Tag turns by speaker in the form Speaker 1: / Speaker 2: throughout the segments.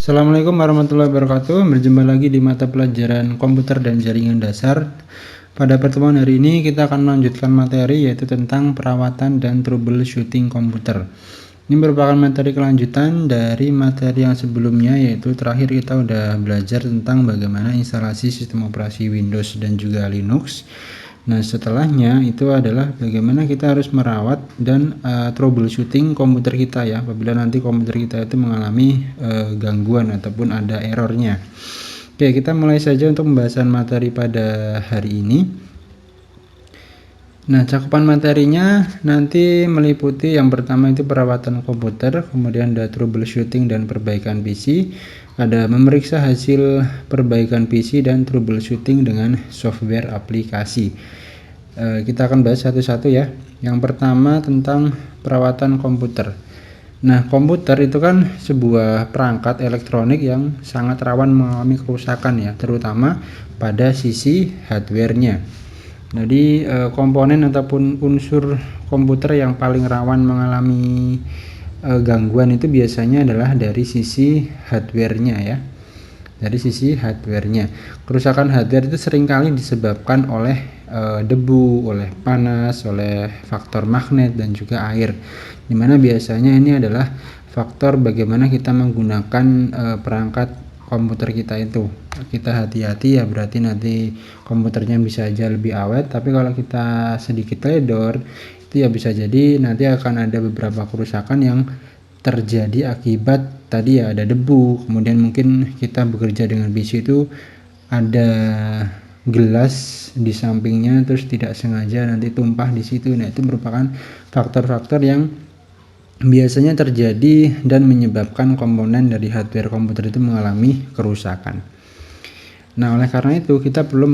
Speaker 1: Assalamualaikum warahmatullahi wabarakatuh. Berjumpa lagi di mata pelajaran komputer dan jaringan dasar. Pada pertemuan hari ini kita akan melanjutkan materi yaitu tentang perawatan dan troubleshooting komputer. Ini merupakan materi kelanjutan dari materi yang sebelumnya, yaitu terakhir kita udah belajar tentang bagaimana instalasi sistem operasi Windows dan juga Linux. Nah, setelahnya itu adalah bagaimana kita harus merawat dan troubleshooting komputer kita ya, apabila nanti komputer kita itu mengalami gangguan ataupun ada errornya. Oke, kita mulai saja untuk pembahasan materi pada hari ini. Nah, cakupan materinya nanti meliputi yang pertama itu perawatan komputer, kemudian ada troubleshooting dan perbaikan PC, ada memeriksa hasil perbaikan PC dan troubleshooting dengan software aplikasi. Kita akan bahas satu-satu ya. Yang pertama tentang perawatan komputer. Nah, komputer itu kan sebuah perangkat elektronik yang sangat rawan mengalami kerusakan ya, terutama pada sisi hardware-nya. Jadi komponen ataupun unsur komputer yang paling rawan mengalami gangguan itu biasanya adalah dari sisi hardware-nya ya. Dari sisi hardware-nya. Kerusakan hardware itu seringkali disebabkan oleh debu, oleh panas, oleh faktor magnet dan juga air. Dimana biasanya ini adalah faktor bagaimana kita menggunakan perangkat komputer kita itu. Kita hati-hati ya, berarti nanti komputernya bisa aja lebih awet, tapi kalau kita sedikit teledor itu ya bisa jadi nanti akan ada beberapa kerusakan yang terjadi akibat tadi ya ada debu, kemudian mungkin kita bekerja dengan PC itu ada gelas di sampingnya terus tidak sengaja nanti tumpah di situ. Nah, itu merupakan faktor-faktor yang biasanya terjadi dan menyebabkan komponen dari hardware komputer itu mengalami kerusakan. Nah, oleh karena itu kita perlu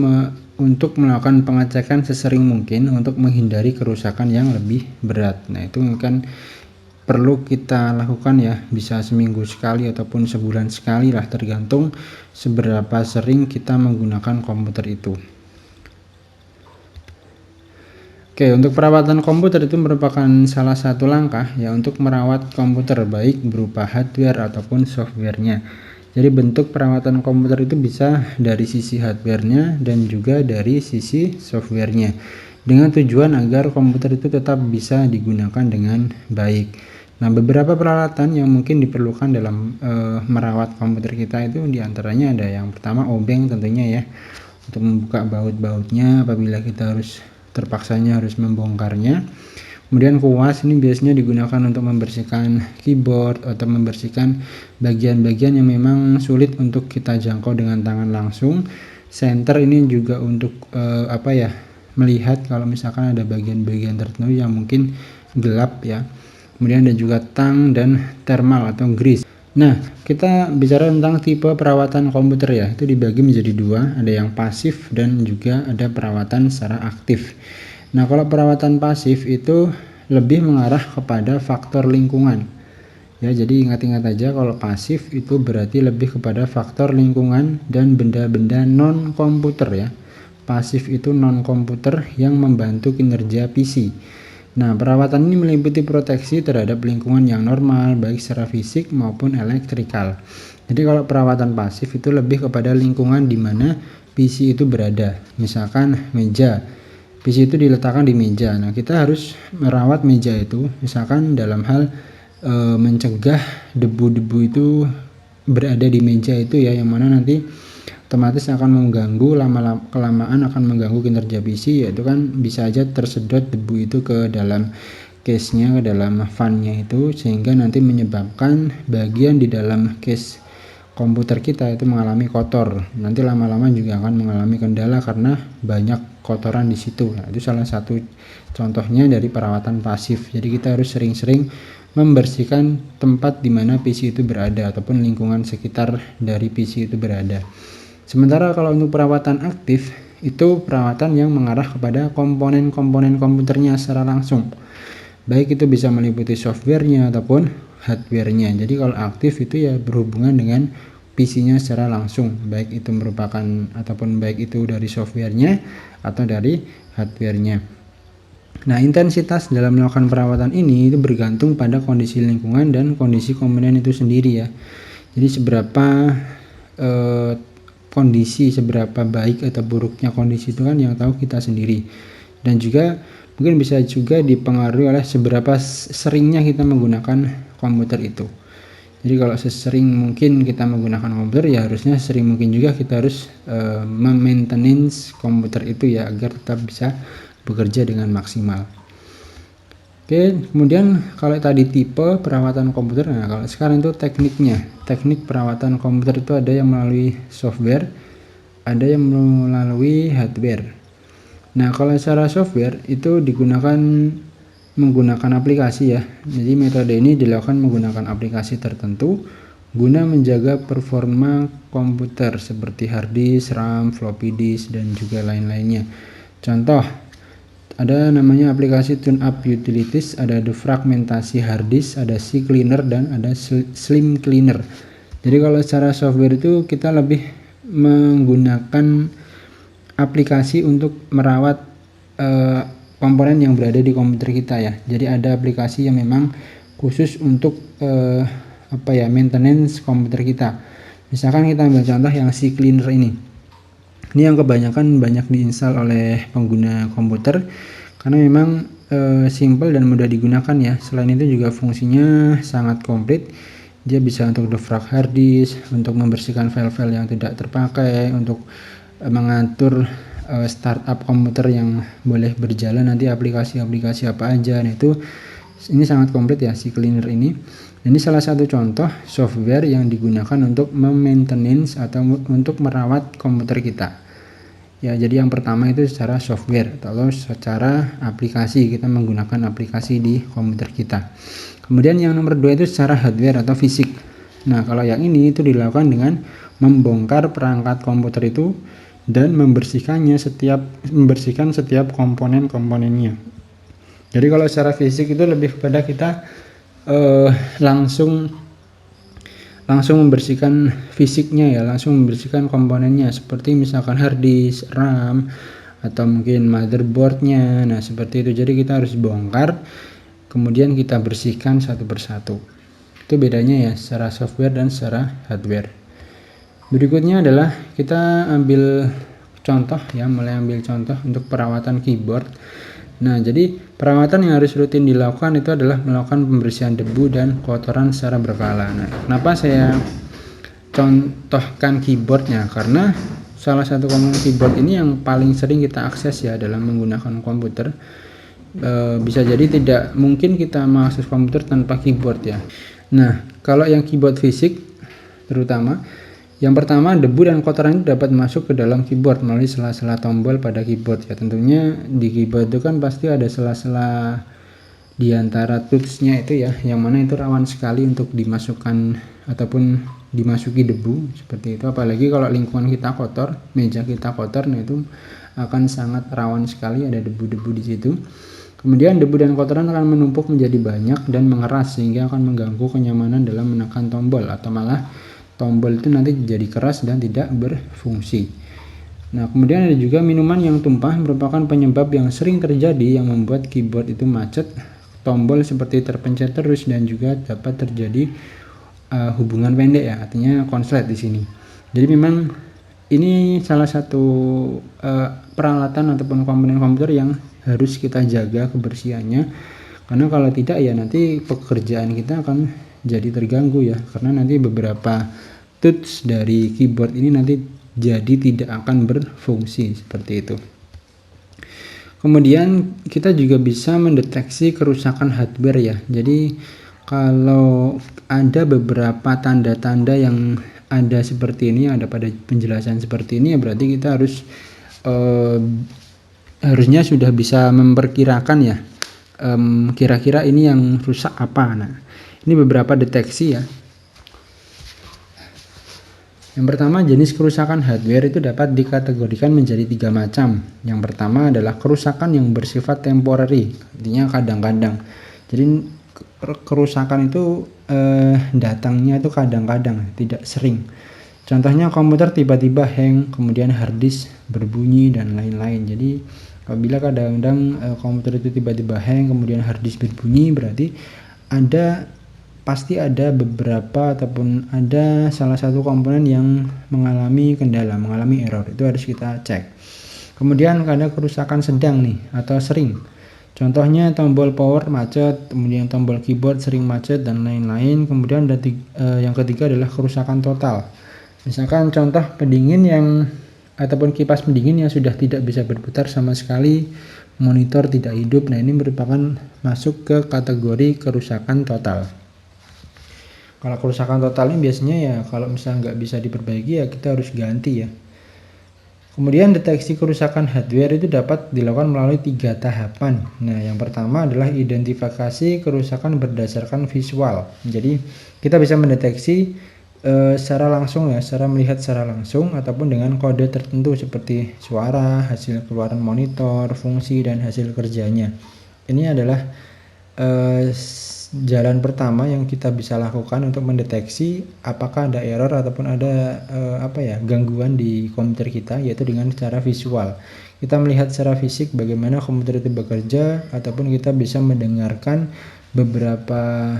Speaker 1: untuk melakukan pengecekan sesering mungkin untuk menghindari kerusakan yang lebih berat. Nah, itu mungkin perlu kita lakukan ya, bisa seminggu sekali ataupun sebulan sekali lah, tergantung seberapa sering kita menggunakan komputer itu. Oke, untuk perawatan komputer itu merupakan salah satu langkah ya untuk merawat komputer, baik berupa hardware ataupun softwarenya. Jadi bentuk perawatan komputer itu bisa dari sisi hardwarenya dan juga dari sisi softwarenya, dengan tujuan agar komputer itu tetap bisa digunakan dengan baik. Nah, beberapa peralatan yang mungkin diperlukan dalam merawat komputer kita itu diantaranya ada yang pertama obeng tentunya ya, untuk membuka baut-bautnya apabila kita terpaksanya harus membongkarnya. Kemudian kuas ini biasanya digunakan untuk membersihkan keyboard atau membersihkan bagian-bagian yang memang sulit untuk kita jangkau dengan tangan langsung. Senter ini juga untuk melihat kalau misalkan ada bagian-bagian tertentu yang mungkin gelap ya. Kemudian ada juga tang dan thermal atau grease. Nah, kita bicara tentang tipe perawatan komputer ya, itu dibagi menjadi dua, ada yang pasif dan juga ada perawatan secara aktif. Nah, kalau perawatan pasif itu lebih mengarah kepada faktor lingkungan. Ya, jadi ingat-ingat aja kalau pasif itu berarti lebih kepada faktor lingkungan dan benda-benda non komputer ya. Pasif itu non komputer yang membantu kinerja PC. Nah, perawatan ini meliputi proteksi terhadap lingkungan yang normal, baik secara fisik maupun elektrikal. Jadi kalau perawatan pasif itu lebih kepada lingkungan di mana PC itu berada. Misalkan meja, PC itu diletakkan di meja. Nah, kita harus merawat meja itu, misalkan dalam hal mencegah debu-debu itu berada di meja itu ya, yang mana nanti otomatis akan mengganggu, kelamaan akan mengganggu kinerja PC, yaitu kan bisa aja tersedot debu itu ke dalam case-nya, ke dalam fan-nya itu, sehingga nanti menyebabkan bagian di dalam case komputer kita itu mengalami kotor. Nanti lama-lama juga akan mengalami kendala karena banyak kotoran di situ. Nah, itu salah satu contohnya dari perawatan pasif. Jadi kita harus sering-sering membersihkan tempat di mana PC itu berada ataupun lingkungan sekitar dari PC itu berada. Sementara kalau untuk perawatan aktif itu perawatan yang mengarah kepada komponen-komponen komputernya secara langsung, baik itu bisa meliputi softwarenya ataupun hardwarenya. Jadi kalau aktif itu ya berhubungan dengan PC-nya secara langsung, baik itu merupakan ataupun baik itu dari softwarenya atau dari hardwarenya. Nah, intensitas dalam melakukan perawatan ini itu bergantung pada kondisi lingkungan dan kondisi komponen itu sendiri ya. Jadi seberapa kondisi, seberapa baik atau buruknya kondisi itu kan yang tahu kita sendiri. Dan juga mungkin bisa juga dipengaruhi oleh seberapa seringnya kita menggunakan komputer itu. Jadi kalau sesering mungkin kita menggunakan komputer, ya harusnya sering mungkin juga kita harus memaintenance komputer itu ya, agar tetap bisa bekerja dengan maksimal. Oke, kemudian kalau tadi tipe perawatan komputer, nah kalau sekarang itu tekniknya. Teknik perawatan komputer itu ada yang melalui software, ada yang melalui hardware. Nah, kalau secara software itu digunakan menggunakan aplikasi ya. Jadi metode ini dilakukan menggunakan aplikasi tertentu guna menjaga performa komputer seperti hard disk, RAM, floppy disk, dan juga lain-lainnya. Contoh, ada namanya aplikasi TuneUp Utilities, ada defragmentasi hard disk, ada CCleaner, dan ada Slim Cleaner. Jadi kalau secara software itu kita lebih menggunakan aplikasi untuk merawat komponen yang berada di komputer kita ya. Jadi ada aplikasi yang memang khusus untuk maintenance komputer kita. Misalkan kita ambil contoh yang CCleaner ini. Ini yang kebanyakan banyak diinstal oleh pengguna komputer karena memang simple dan mudah digunakan ya. Selain itu juga fungsinya sangat komplit. Dia bisa untuk defrag hard disk, untuk membersihkan file-file yang tidak terpakai, untuk mengatur startup komputer yang boleh berjalan nanti aplikasi-aplikasi apa aja. Nah ini sangat komplit ya si cleaner ini. Ini salah satu contoh software yang digunakan untuk memaintenance atau untuk merawat komputer kita. Ya, jadi yang pertama itu secara software atau secara aplikasi, kita menggunakan aplikasi di komputer kita. Kemudian yang nomor 2 itu secara hardware atau fisik. Nah, kalau yang ini itu dilakukan dengan membongkar perangkat komputer itu dan membersihkan setiap komponen-komponennya. Jadi kalau secara fisik itu lebih kepada kita langsung membersihkan fisiknya ya, langsung membersihkan komponennya seperti misalkan hard disk, RAM, atau mungkin motherboardnya. Nah seperti itu, jadi kita harus bongkar kemudian kita bersihkan satu persatu. Itu bedanya ya secara software dan secara hardware. Berikutnya adalah kita ambil contoh ya, mulai ambil contoh untuk perawatan keyboard. Nah, jadi perawatan yang harus rutin dilakukan itu adalah melakukan pembersihan debu dan kotoran secara berkala. Nah, kenapa saya contohkan keyboardnya? Karena salah satu komponen keyboard ini yang paling sering kita akses ya dalam menggunakan komputer. Bisa jadi tidak mungkin kita mengakses komputer tanpa keyboard ya. Nah, kalau yang keyboard fisik terutama, yang pertama, debu dan kotoran itu dapat masuk ke dalam keyboard melalui sela-sela tombol pada keyboard ya. Tentunya di keyboard itu kan pasti ada sela-sela di antara tools-nya itu ya, yang mana itu rawan sekali untuk dimasukkan ataupun dimasuki debu seperti itu. Apalagi kalau lingkungan kita kotor, meja kita kotor, nah itu akan sangat rawan sekali ada debu-debu di situ. Kemudian debu dan kotoran akan menumpuk menjadi banyak dan mengeras sehingga akan mengganggu kenyamanan dalam menekan tombol atau malah tombol itu nanti jadi keras dan tidak berfungsi. Nah, kemudian ada juga minuman yang tumpah merupakan penyebab yang sering terjadi yang membuat keyboard itu macet, tombol seperti terpencet terus, dan juga dapat terjadi hubungan pendek ya, artinya konslet di sini. Jadi memang ini salah satu peralatan ataupun komponen komputer yang harus kita jaga kebersihannya, karena kalau tidak ya nanti pekerjaan kita akan jadi terganggu ya, karena nanti beberapa tools dari keyboard ini nanti jadi tidak akan berfungsi seperti itu. Kemudian kita juga bisa mendeteksi kerusakan hardware ya. Jadi kalau ada beberapa tanda-tanda yang ada seperti ini, ada pada penjelasan seperti ini ya, berarti kita harusnya sudah bisa memperkirakan ya, kira-kira ini yang rusak apa. Nah, ini beberapa deteksi ya. Yang pertama, jenis kerusakan hardware itu dapat dikategorikan menjadi 3 macam. Yang pertama adalah kerusakan yang bersifat temporary, artinya kadang-kadang. Jadi kerusakan itu datangnya itu kadang-kadang, tidak sering. Contohnya komputer tiba-tiba hang, kemudian hard disk berbunyi dan lain-lain. Jadi apabila kadang-kadang komputer itu tiba-tiba hang, kemudian hard disk berbunyi, berarti ada pasti ada beberapa ataupun ada salah satu komponen yang mengalami kendala, mengalami error. Itu harus kita cek. Kemudian ada kerusakan sedang nih atau sering. Contohnya tombol power macet, kemudian tombol keyboard sering macet dan lain-lain. Kemudian yang ketiga adalah kerusakan total. Misalkan contoh pendingin yang ataupun kipas pendingin yang sudah tidak bisa berputar sama sekali, monitor tidak hidup. Nah, ini merupakan masuk ke kategori kerusakan total. Kalau kerusakan total ini biasanya ya kalau misalnya nggak bisa diperbaiki ya kita harus ganti ya. Kemudian deteksi kerusakan hardware itu dapat dilakukan melalui 3 tahapan. Nah, yang pertama adalah identifikasi kerusakan berdasarkan visual. Jadi kita bisa mendeteksi secara langsung ya, secara melihat secara langsung ataupun dengan kode tertentu seperti suara, hasil keluaran monitor, fungsi dan hasil kerjanya. Ini adalah jalan pertama yang kita bisa lakukan untuk mendeteksi apakah ada error ataupun ada gangguan di komputer kita, yaitu dengan cara visual. Kita melihat secara fisik bagaimana komputer itu bekerja ataupun kita bisa mendengarkan beberapa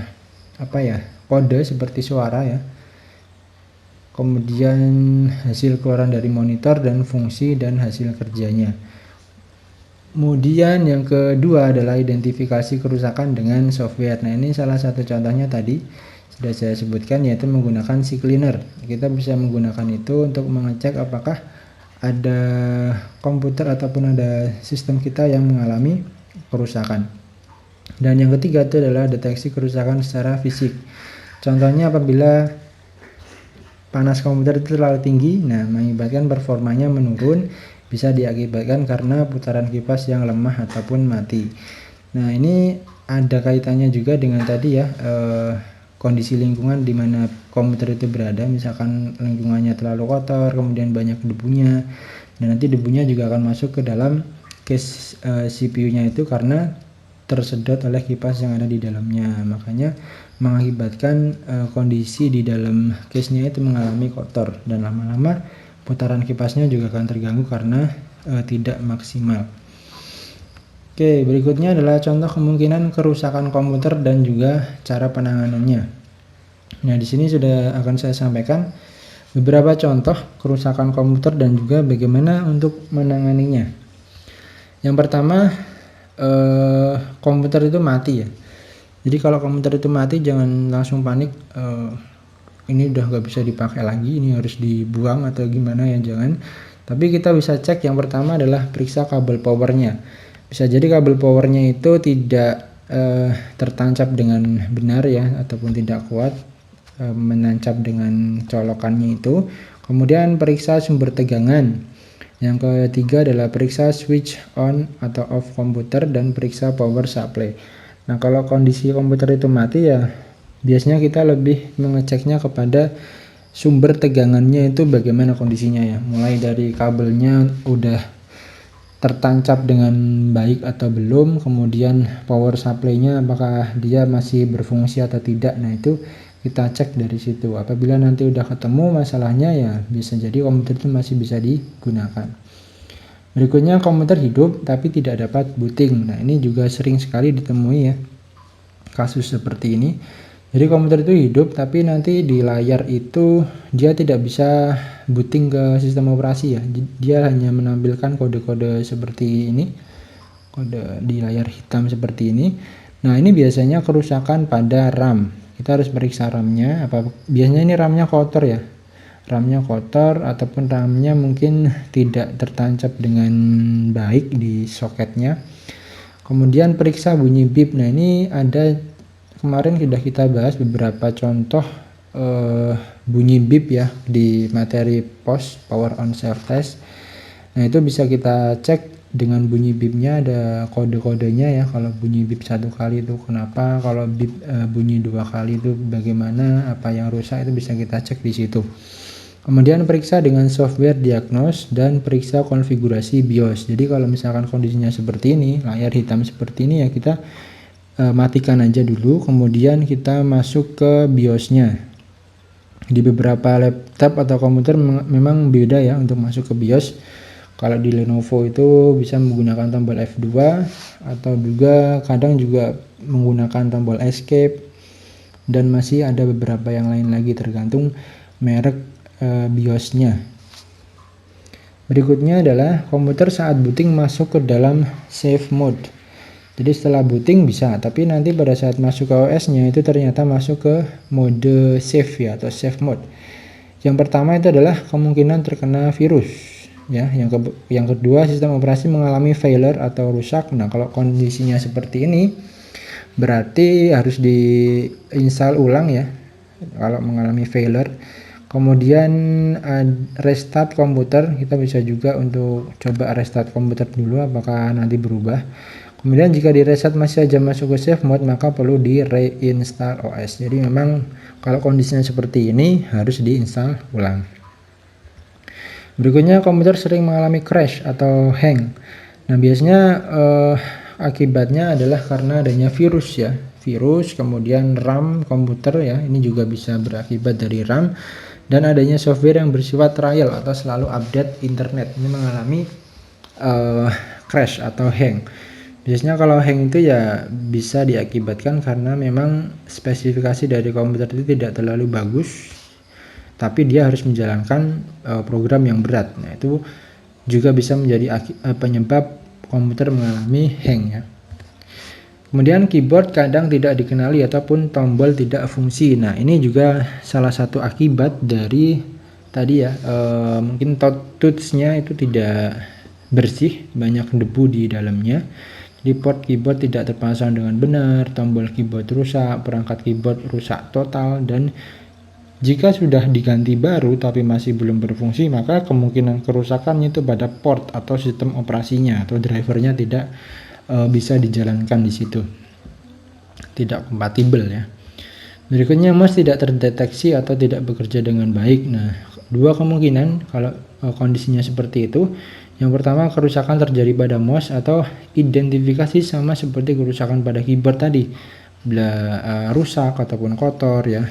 Speaker 1: kode seperti suara ya. Kemudian hasil keluaran dari monitor dan fungsi dan hasil kerjanya. Kemudian yang kedua adalah identifikasi kerusakan dengan software. Nah, ini salah satu contohnya tadi sudah saya sebutkan, yaitu menggunakan CCleaner. Kita bisa menggunakan itu untuk mengecek apakah ada komputer ataupun ada sistem kita yang mengalami kerusakan. Dan yang ketiga itu adalah deteksi kerusakan secara fisik. Contohnya apabila panas komputer itu terlalu tinggi, nah mengakibatkan performanya menurun, bisa diakibatkan karena putaran kipas yang lemah ataupun mati. Nah, ini ada kaitannya juga dengan tadi ya, kondisi lingkungan di mana komputer itu berada. Misalkan lingkungannya terlalu kotor, kemudian banyak debunya, dan nanti debunya juga akan masuk ke dalam case CPU-nya itu karena tersedot oleh kipas yang ada di dalamnya. Makanya mengakibatkan kondisi di dalam case-nya itu mengalami kotor dan lama-lama putaran kipasnya juga akan terganggu karena tidak maksimal. Oke, berikutnya adalah contoh kemungkinan kerusakan komputer dan juga cara penanganannya. Nah, di sini sudah akan saya sampaikan beberapa contoh kerusakan komputer dan juga bagaimana untuk menanganinya. Yang pertama, komputer itu mati ya. Jadi kalau komputer itu mati jangan langsung panik, ini udah nggak bisa dipakai lagi, ini harus dibuang atau gimana ya, jangan. Tapi kita bisa cek, yang pertama adalah periksa kabel powernya. Bisa jadi kabel powernya itu tidak tertancap dengan benar ya, ataupun tidak kuat menancap dengan colokannya itu. Kemudian periksa sumber tegangan. Yang ketiga adalah periksa switch on atau off komputer dan periksa power supply. Nah, kalau kondisi komputer itu mati ya biasanya kita lebih mengeceknya kepada sumber tegangannya itu bagaimana kondisinya ya. Mulai dari kabelnya udah tertancap dengan baik atau belum, kemudian power supply-nya apakah dia masih berfungsi atau tidak. Nah, itu kita cek dari situ. Apabila nanti udah ketemu masalahnya ya bisa jadi komputer itu masih bisa digunakan. Berikutnya komputer hidup tapi tidak dapat booting. Nah, ini juga sering sekali ditemui ya kasus seperti ini. Jadi komputer itu hidup tapi nanti di layar itu dia tidak bisa booting ke sistem operasi ya. Dia hanya menampilkan kode-kode seperti ini, kode di layar hitam seperti ini. Nah, ini biasanya kerusakan pada RAM. Kita harus periksa RAM-nya. Biasanya ini RAM-nya kotor ya. RAM-nya kotor ataupun RAM-nya mungkin tidak tertancap dengan baik di soketnya. Kemudian periksa bunyi bip. Nah, ini ada kemarin sudah kita bahas beberapa contoh bunyi bip ya di materi post power on self test. Nah, itu bisa kita cek dengan bunyi bipnya, ada kode-kodenya ya. Kalau bunyi bip 1 kali itu kenapa, kalau bip bunyi 2 kali itu bagaimana, apa yang rusak, itu bisa kita cek di situ. Kemudian periksa dengan software diagnose dan periksa konfigurasi BIOS. Jadi kalau misalkan kondisinya seperti ini, layar hitam seperti ini ya, kita matikan aja dulu, kemudian kita masuk ke BIOS-nya. Di beberapa laptop atau komputer memang beda ya untuk masuk ke BIOS. Kalau di Lenovo itu bisa menggunakan tombol F2 atau juga kadang juga menggunakan tombol escape. dan masih ada beberapa yang lain lagi tergantung merek BIOS-nya. Berikutnya adalah komputer saat booting masuk ke dalam safe mode. Jadi setelah booting bisa, tapi nanti pada saat masuk ke OS-nya itu ternyata masuk ke mode safe ya, atau safe mode. Yang pertama itu adalah kemungkinan terkena virus ya. Yang kedua, sistem operasi mengalami failure atau rusak. Nah, kalau kondisinya seperti ini berarti harus diinstal ulang ya kalau mengalami failure. Kemudian restart komputer, kita bisa juga untuk coba restart komputer dulu apakah nanti berubah. Kemudian jika di reset masih saja masuk ke safe mode, maka perlu di reinstall OS. Jadi memang kalau kondisinya seperti ini harus diinstal ulang. Berikutnya, komputer sering mengalami crash atau hang. Nah, biasanya akibatnya adalah karena adanya virus ya. Virus, kemudian RAM komputer ya, ini juga bisa berakibat dari RAM, dan adanya software yang bersifat trial atau selalu update internet. Ini mengalami crash atau hang. Biasanya kalau hang itu ya bisa diakibatkan karena memang spesifikasi dari komputer itu tidak terlalu bagus, tapi dia harus menjalankan program yang berat. Nah, itu juga bisa menjadi penyebab komputer mengalami hang ya. Kemudian keyboard kadang tidak dikenali ataupun tombol tidak fungsi. Nah, ini juga salah satu akibat dari tadi ya, mungkin touch-nya itu tidak bersih, banyak debu di dalamnya. Di port keyboard tidak terpasang dengan benar, tombol keyboard rusak, perangkat keyboard rusak total, dan jika sudah diganti baru tapi masih belum berfungsi, maka kemungkinan kerusakannya itu pada port atau sistem operasinya atau drivernya tidak bisa dijalankan di situ, tidak kompatibel ya. Berikutnya, mouse tidak terdeteksi atau tidak bekerja dengan baik. Nah, dua kemungkinan kalau kondisinya seperti itu. Yang pertama, kerusakan terjadi pada mouse atau identifikasi sama seperti kerusakan pada keyboard tadi, rusak ataupun kotor ya.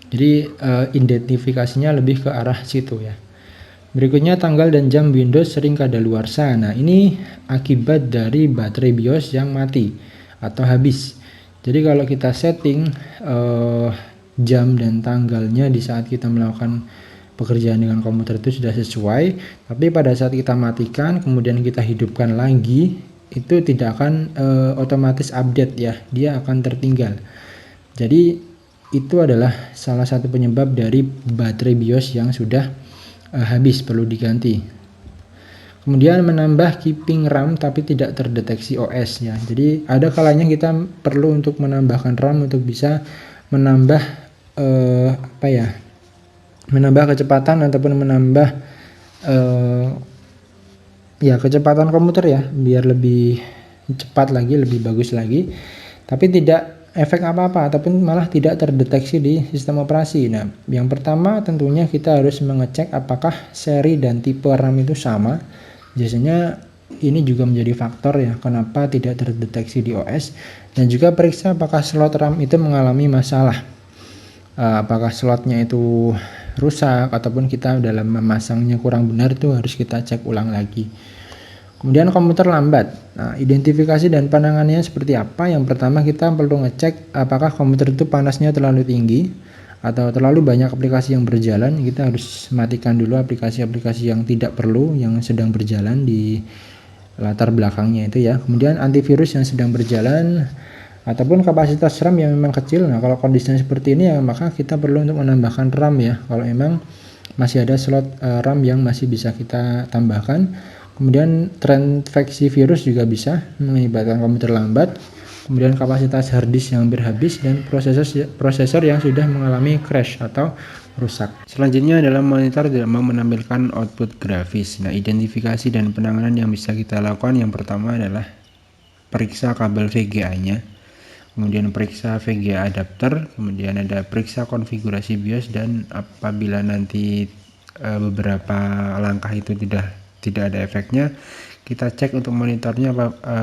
Speaker 1: Jadi identifikasinya lebih ke arah situ ya. Berikutnya, tanggal dan jam Windows sering kadaluarsa. Nah, ini akibat dari baterai BIOS yang mati atau habis. Jadi kalau kita setting jam dan tanggalnya di saat kita melakukan pekerjaan dengan komputer itu sudah sesuai, tapi pada saat kita matikan kemudian kita hidupkan lagi, itu tidak akan otomatis update ya, dia akan tertinggal. Jadi itu adalah salah satu penyebab dari baterai BIOS yang sudah habis, perlu diganti. Kemudian menambah keeping RAM tapi tidak terdeteksi OS ya. Jadi ada kalanya kita perlu untuk menambahkan RAM untuk bisa menambah menambah kecepatan ataupun menambah kecepatan komputer ya, biar lebih cepat lagi, lebih bagus lagi, tapi tidak efek apa-apa ataupun malah tidak terdeteksi di sistem operasi. Nah, yang pertama tentunya kita harus mengecek apakah seri dan tipe RAM itu sama. Biasanya ini juga menjadi faktor ya kenapa tidak terdeteksi di OS, dan juga periksa apakah slot RAM itu mengalami masalah, apakah slotnya itu rusak ataupun kita dalam memasangnya kurang benar, itu harus kita cek ulang lagi. Kemudian komputer lambat. Nah, identifikasi dan penanganannya seperti apa? Yang pertama, kita perlu ngecek apakah komputer itu panasnya terlalu tinggi atau terlalu banyak aplikasi yang berjalan. Kita harus matikan dulu aplikasi-aplikasi yang tidak perlu yang sedang berjalan di latar belakangnya itu ya. Kemudian antivirus yang sedang berjalan ataupun kapasitas RAM yang memang kecil. Nah, kalau kondisinya seperti ini ya maka kita perlu untuk menambahkan RAM ya, kalau memang masih ada slot RAM yang masih bisa kita tambahkan. Kemudian terinfeksi virus juga bisa mengakibatkan komputer lambat. Kemudian kapasitas harddisk yang hampir habis, dan prosesor yang sudah mengalami crash atau rusak. Selanjutnya adalah monitor tidak mau menampilkan output grafis. Nah, identifikasi dan penanganan yang bisa kita lakukan yang pertama adalah periksa kabel VGA-nya, kemudian periksa VGA adapter, kemudian ada periksa konfigurasi BIOS, dan apabila nanti beberapa langkah itu tidak ada efeknya, kita cek untuk monitornya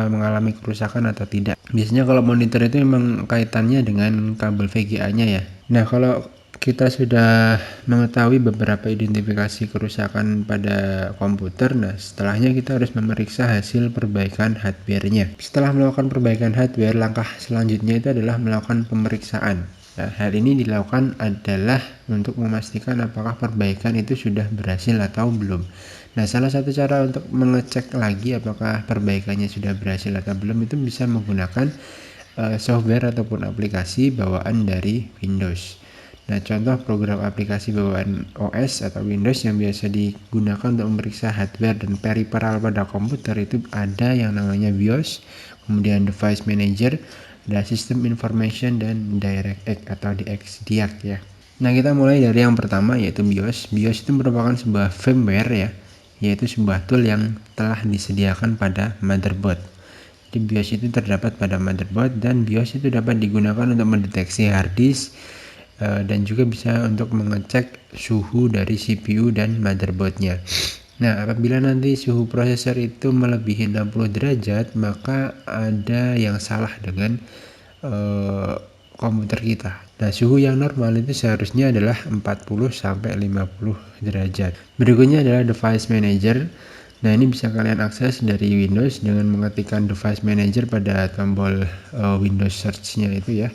Speaker 1: mengalami kerusakan atau tidak. Biasanya kalau monitor itu memang kaitannya dengan kabel VGA-nya ya. Nah, kalau kita sudah mengetahui beberapa identifikasi kerusakan pada komputer, nah setelahnya kita harus memeriksa hasil perbaikan hardware-nya. Setelah melakukan perbaikan hardware, langkah selanjutnya itu adalah melakukan pemeriksaan. Nah, hal ini dilakukan adalah untuk memastikan apakah perbaikan itu sudah berhasil atau belum. Nah, salah satu cara untuk mengecek lagi apakah perbaikannya sudah berhasil atau belum itu bisa menggunakan software ataupun aplikasi bawaan dari Windows. Nah, contoh program aplikasi bawaan OS atau Windows yang biasa digunakan untuk memeriksa hardware dan peripheral pada komputer itu ada yang namanya BIOS, kemudian Device Manager, ada System Information, dan DirectX atau DXDiag ya. Nah, kita mulai dari yang pertama yaitu BIOS. BIOS itu merupakan sebuah firmware ya, yaitu sebuah tool yang telah disediakan pada motherboard. Di BIOS itu terdapat pada motherboard, dan BIOS itu dapat digunakan untuk mendeteksi hard disk dan juga bisa untuk mengecek suhu dari CPU dan motherboardnya. Nah, apabila nanti suhu prosesor itu melebihi 60 derajat, maka ada yang salah dengan komputer kita. Nah, suhu yang normal itu seharusnya adalah 40 sampai 50 derajat. Berikutnya adalah Device Manager. Nah, ini bisa kalian akses dari Windows dengan mengetikkan Device Manager pada tombol Windows Search-nya itu ya.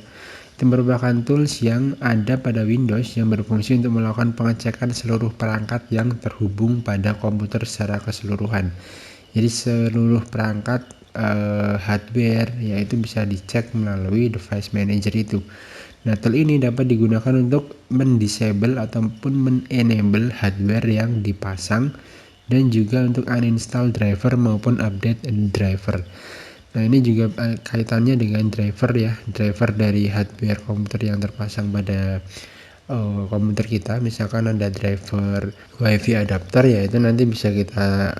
Speaker 1: Itu merupakan tools yang ada pada Windows yang berfungsi untuk melakukan pengecekan seluruh perangkat yang terhubung pada komputer secara keseluruhan. Jadi seluruh perangkat hardware yaitu bisa dicek melalui Device Manager itu. Nah, tool ini dapat digunakan untuk mendisable ataupun menenable hardware yang dipasang, dan juga untuk uninstall driver maupun update driver. Nah, ini juga kaitannya dengan driver ya, driver dari hardware komputer yang terpasang pada komputer kita. Misalkan ada driver WiFi adapter ya, itu nanti bisa kita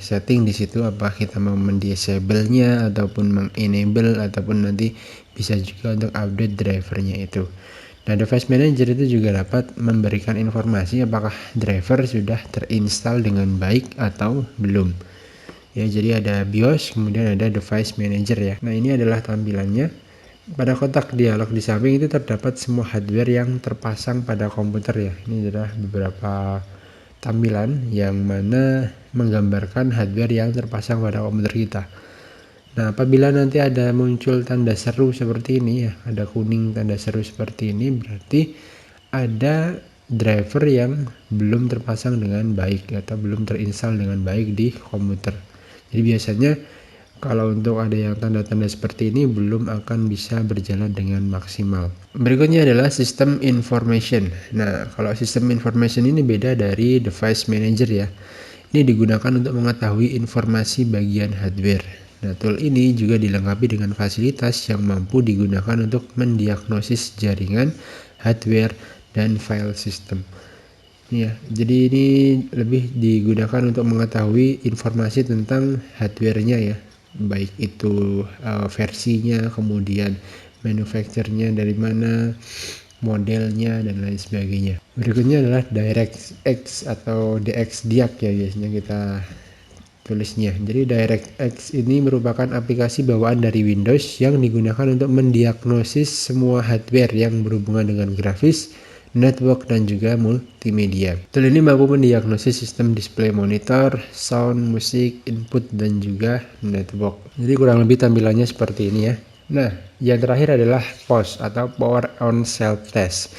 Speaker 1: setting di situ apa kita mau mendisable-nya ataupun mengenable, ataupun nanti bisa juga untuk update drivernya itu. Nah, Device Manager itu juga dapat memberikan informasi apakah driver sudah terinstall dengan baik atau belum. Ya, jadi ada BIOS, kemudian ada Device Manager ya. Nah, ini adalah tampilannya. Pada kotak dialog di samping itu terdapat semua hardware yang terpasang pada komputer ya. Ini adalah beberapa tampilan yang mana menggambarkan hardware yang terpasang pada komputer kita. Nah, apabila nanti ada muncul tanda seru seperti ini ya, ada kuning tanda seru seperti ini, berarti ada driver yang belum terpasang dengan baik atau belum terinstall dengan baik di komputer. Jadi biasanya kalau untuk ada yang tanda-tanda seperti ini belum akan bisa berjalan dengan maksimal. Berikutnya adalah System Information. Nah, kalau System Information ini beda dari Device Manager ya. Ini digunakan untuk mengetahui informasi bagian hardware. Nah, tool ini juga dilengkapi dengan fasilitas yang mampu digunakan untuk mendiagnosis jaringan, hardware, dan file system. Ya, jadi ini lebih digunakan untuk mengetahui informasi tentang hardware-nya ya, baik itu versinya, kemudian manufacturer-nya dari mana, modelnya, dan lain sebagainya. Berikutnya adalah DirectX atau DXDiag ya biasanya kita tulisnya. Jadi DirectX ini merupakan aplikasi bawaan dari Windows yang digunakan untuk mendiagnosis semua hardware yang berhubungan dengan grafis, network, dan juga multimedia. Tool ini mampu mendiagnosis sistem display monitor, sound, musik, input, dan juga network. Jadi kurang lebih tampilannya seperti ini ya. Nah, yang terakhir adalah POS atau Power On Self Test.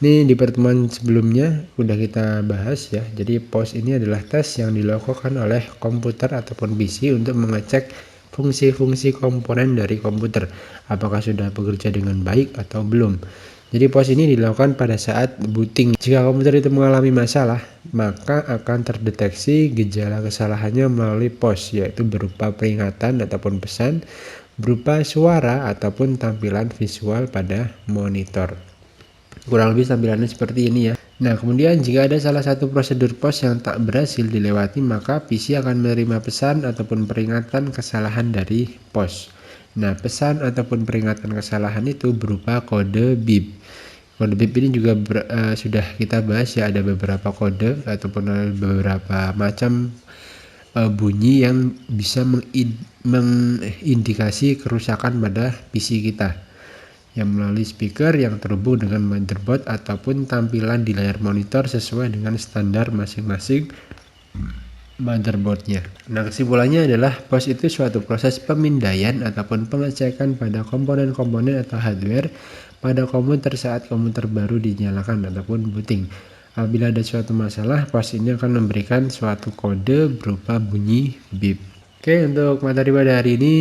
Speaker 1: Ini di pertemuan sebelumnya udah kita bahas ya. Jadi POS ini adalah tes yang dilakukan oleh komputer ataupun PC untuk mengecek fungsi-fungsi komponen dari komputer, apakah sudah bekerja dengan baik atau belum. Jadi POS ini dilakukan pada saat booting. Jika komputer itu mengalami masalah, maka akan terdeteksi gejala kesalahannya melalui POS, yaitu berupa peringatan ataupun pesan, berupa suara ataupun tampilan visual pada monitor. Kurang lebih tampilannya seperti ini ya. Nah, kemudian jika ada salah satu prosedur POS yang tak berhasil dilewati, maka PC akan menerima pesan ataupun peringatan kesalahan dari POS. Nah, pesan ataupun peringatan kesalahan itu berupa kode BIP. Kode BIP ini juga sudah kita bahas ya, ada beberapa kode ataupun beberapa macam bunyi yang bisa mengindikasi kerusakan pada PC kita, yang melalui speaker yang terhubung dengan motherboard ataupun tampilan di layar monitor sesuai dengan standar masing-masing motherboardnya. Nah, kesimpulannya adalah BOS itu suatu proses pemindaian ataupun pengecekan pada komponen-komponen atau hardware pada komputer saat komputer baru dinyalakan ataupun booting. Apabila ada suatu masalah, BOS ini akan memberikan suatu kode berupa bunyi beep. Oke, untuk materi pada hari ini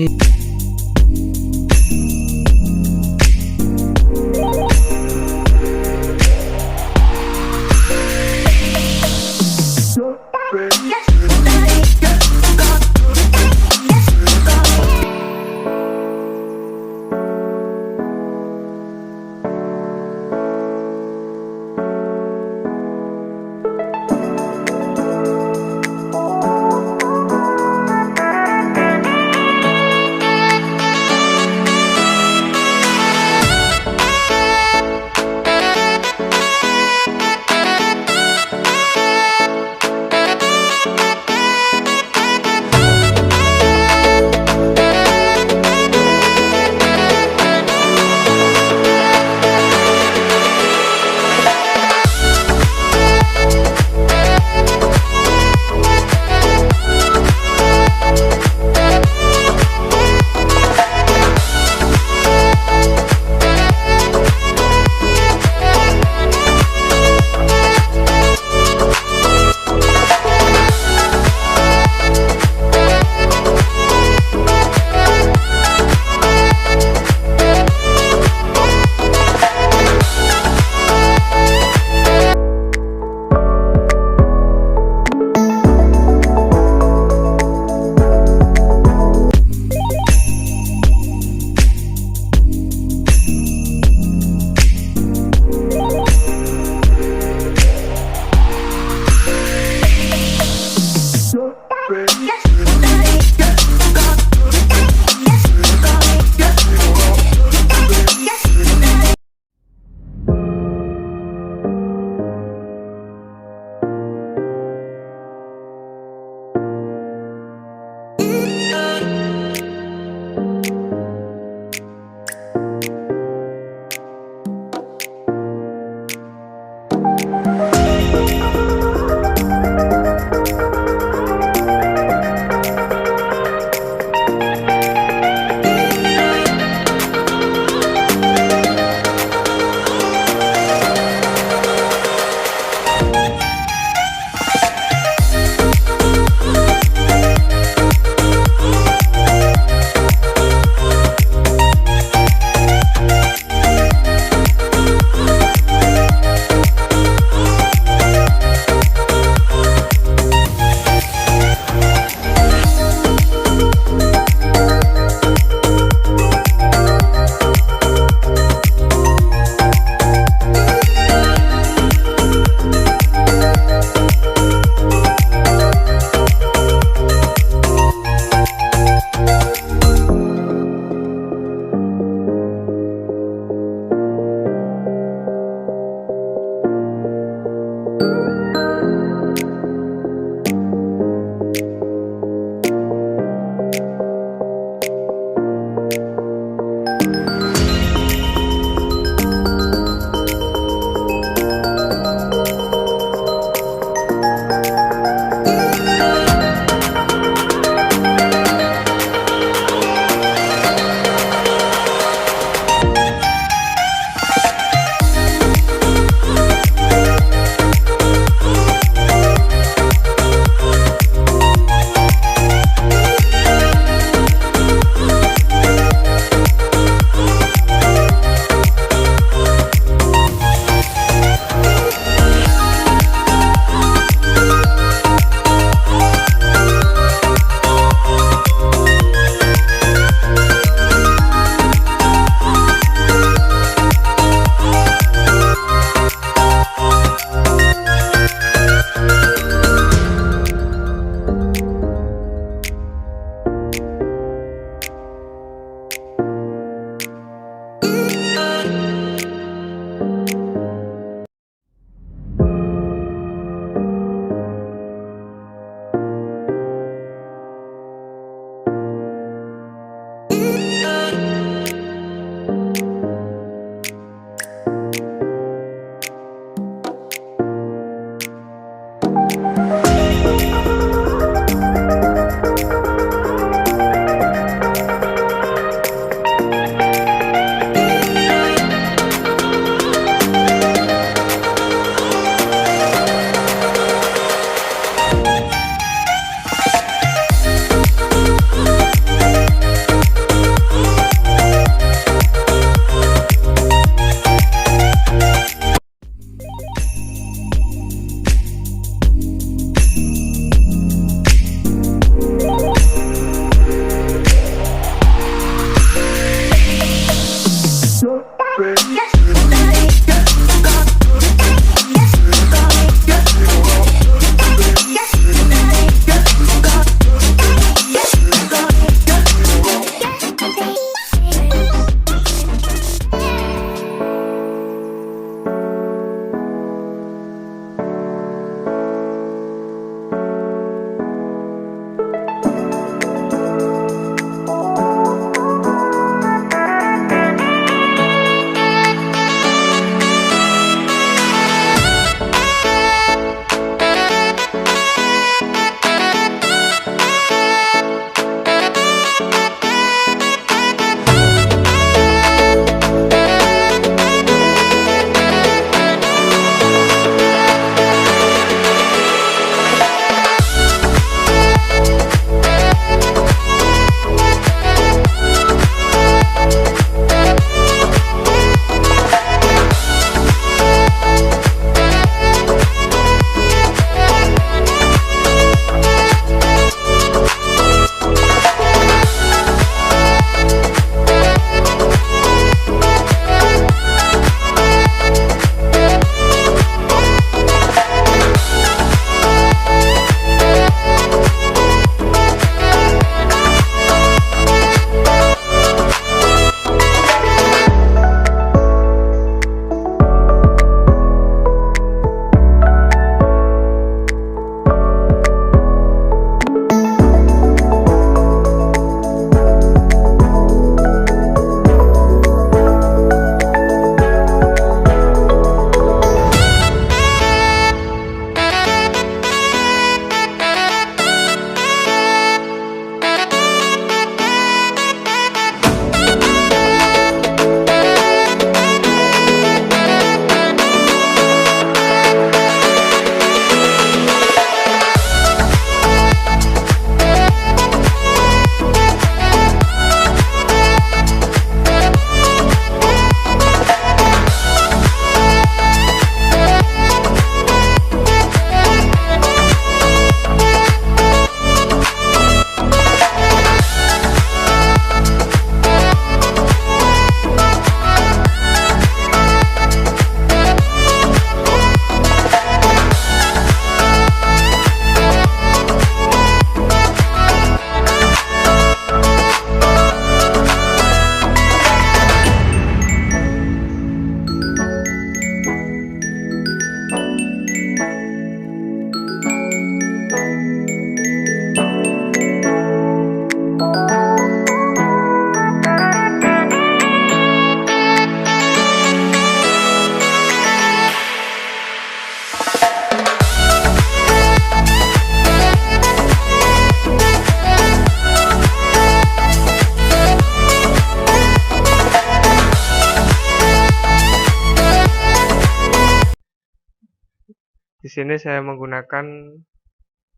Speaker 2: sini saya menggunakan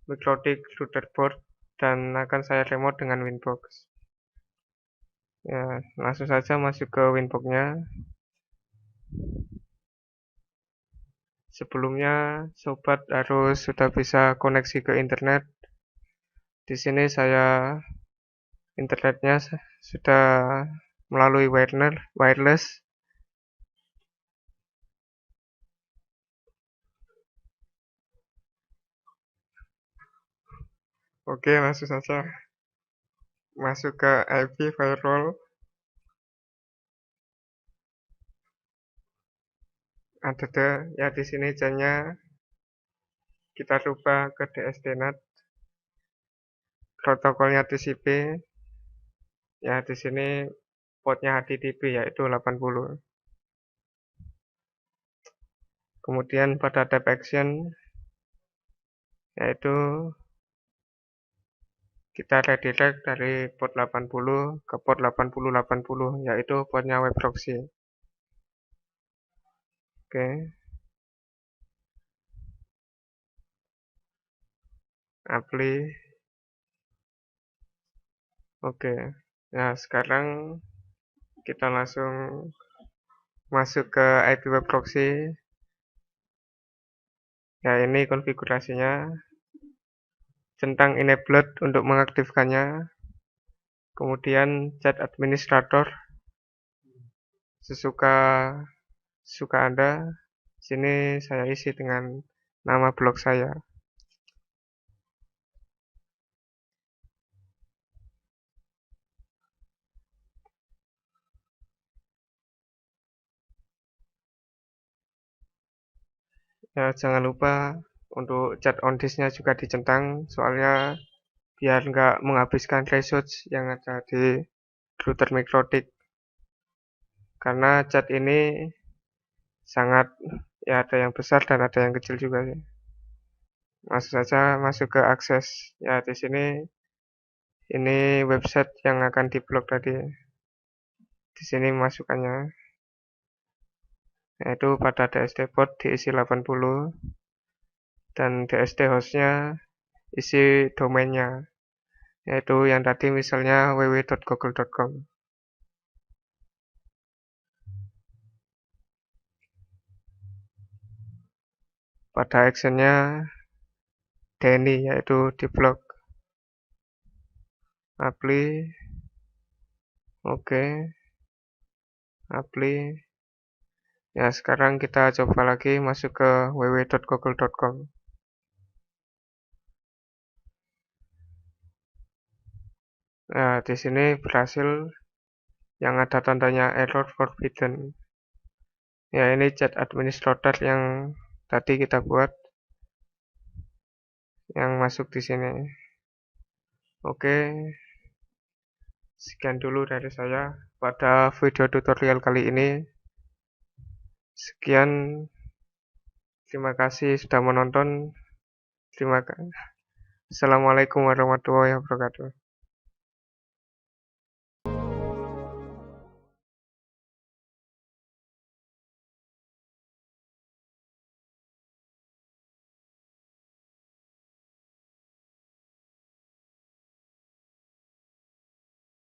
Speaker 2: Mikrotik Routerboard dan akan saya remote dengan Winbox. Ya, langsung saja masuk ke Winbox-nya. Sebelumnya sobat harus sudah bisa koneksi ke internet. Di sini saya internetnya sudah melalui wireless. Oke, langsung saja masuk ke IP firewall. Ada ya di sini jamnya kita rubah ke DSD-NAT. Protokolnya TCP. Ya di sini portnya HTTP yaitu 80. Kemudian pada tab action yaitu kita redirect dari port 80 ke port 8080 yaitu portnya web proxy. Oke. Apply. Oke. Nah, sekarang kita langsung masuk ke IP web proxy. Ya, ini konfigurasinya. Centang enabled untuk mengaktifkannya. Kemudian chat administrator sesuka Anda. Sini saya isi dengan nama blog saya. Ya, jangan lupa untuk chat on disk-nya juga dicentang, soalnya biar nggak menghabiskan resource yang ada di router Mikrotik. Karena chat ini sangat, ya ada yang besar dan ada yang kecil juga sih. Langsung saja masuk ke akses. Ya di sini ini website yang akan diblok tadi. Di sini masukannya. Yaitu pada DSD port diisi 80 dan DSD hostnya isi domainnya, yaitu yang tadi misalnya www.google.com. Pada actionnya Denny yaitu di blok. Apply. Oke. Apply. Ya, sekarang kita coba lagi masuk ke www.google.com. Nah, di sini berhasil yang ada tandanya error forbidden. Ya, ini chat administrator yang tadi kita buat yang masuk di sini. Oke. Sekian dulu dari saya pada video tutorial kali ini. Sekian. Terima kasih sudah menonton. Assalamualaikum warahmatullahi wabarakatuh.